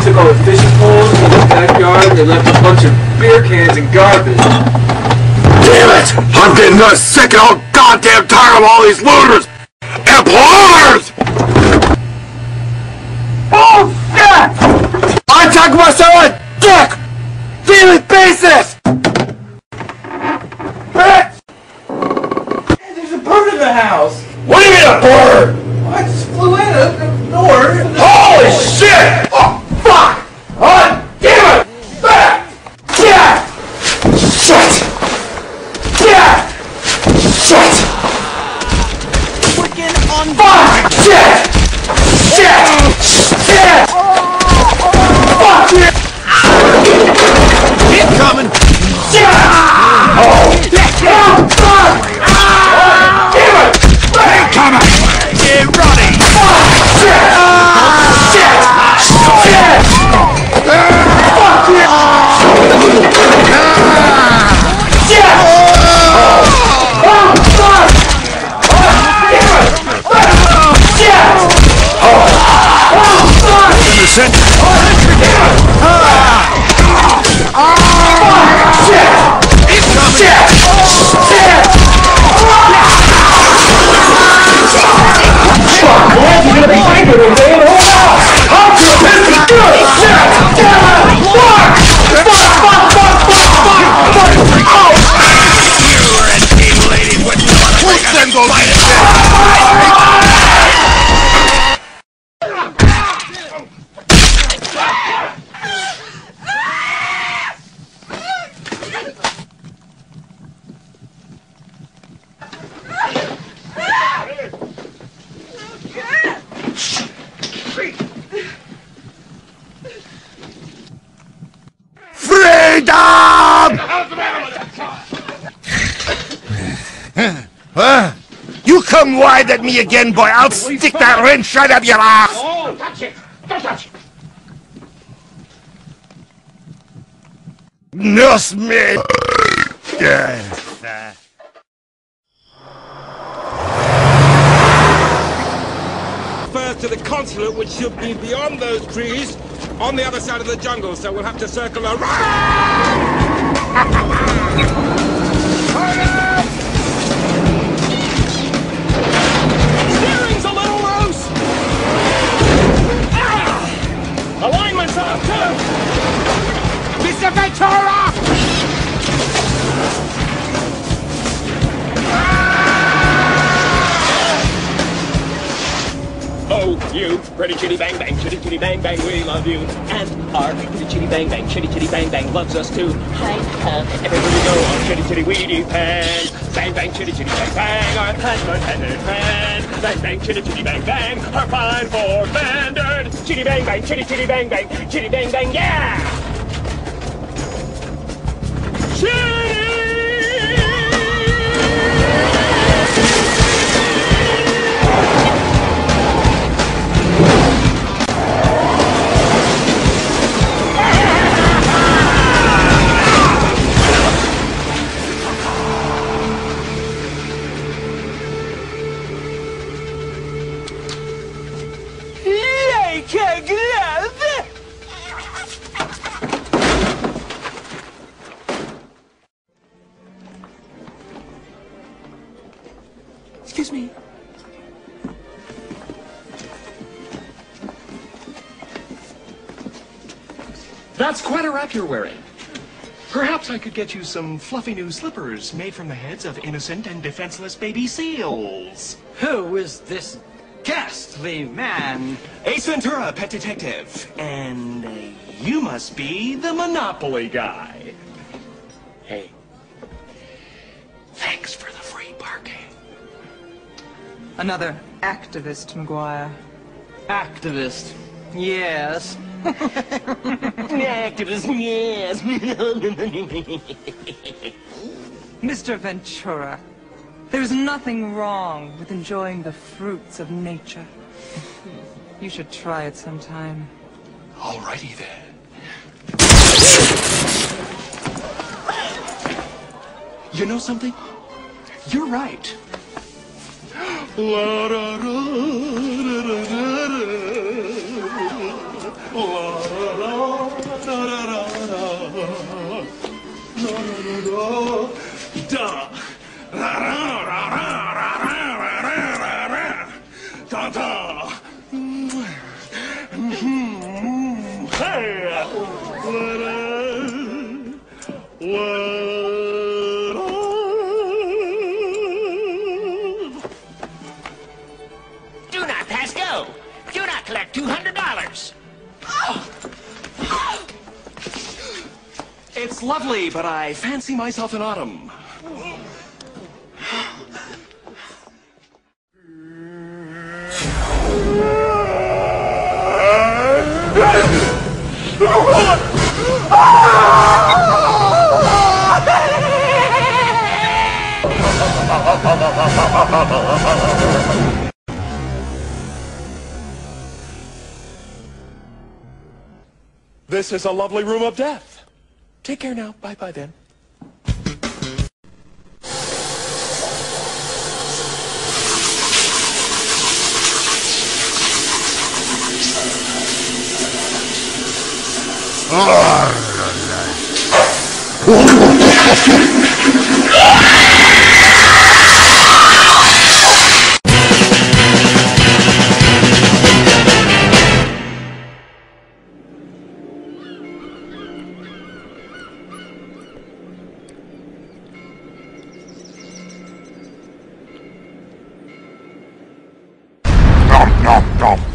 took all the fishing poles in the backyard and they left a bunch of beer cans and garbage. Damn it! I'm getting sick and all goddamn tired of all these looters and plunders! Oh, shit! I talk myself a dick! Daily basis! Bitch! Hey, there's a bird in the house! What do you mean a bird? I just flew in the door. Holy shit! Oh, fuck! Oh, damn it! Back! Yeah! Shit! Yeah! Shit! Working on Fuck! Shit! Shit! Shit! Fuck you! incoming. Shit! Oh! Oh, fuck! Damn it! Incoming. Get ready. Fuck! Shit! Shit! Shit! Fuck you! Shit! Oh, fuck! Damn it! Shit! Oh, fuck! Innocent. Shit! Incoming. Shit! Shit! Fuck! Glad you're gonna be angry with me in the whole house! I'm gonna piss me good! Shit! Fuck! Fuck! Fuck! Fuck! Fuck! Fuck! Fuck! Oh! You red-team lady wouldn't want to take them those You come wide at me again, boy. I'll stick that wrench right up your ass. Oh! Don't touch it! Don't touch it! Nurse me. First to the consulate, which should be beyond those trees, on the other side of the jungle, so we'll have to circle around. Steering's a little loose! Alignment's off, too! Mr. Ventura! Oh, you, pretty chitty bang bang, chitty chitty bang bang, we love you. And our pretty chitty bang bang, chitty chitty bang bang loves us too. Hi, everywhere we go on chitty chitty weedy pan. Bang bang, chitty chitty bang bang, our hand friend. Bang bang, chitty chitty bang bang, our fine four standard. Chitty bang bang, chitty chitty bang bang, chitty bang bang, yeah! Chitty! Excuse me. That's quite a wrap you're wearing. Perhaps I could get you some fluffy new slippers made from the heads of innocent and defenseless baby seals. Who is this ghastly man? Ace Ventura, pet detective. And you must be the Monopoly guy. Hey, thanks for the free parking. Another activist, McGuire. Activist. Yes. Activist, yes. Mr. Ventura, there's nothing wrong with enjoying the fruits of nature. You should try it sometime. Alrighty then. You know something? You're right. Do not pass go. Do not collect $200. It's lovely, but I fancy myself in autumn. This is a lovely room of death. Take care now. Bye-bye then. Nom nom nom.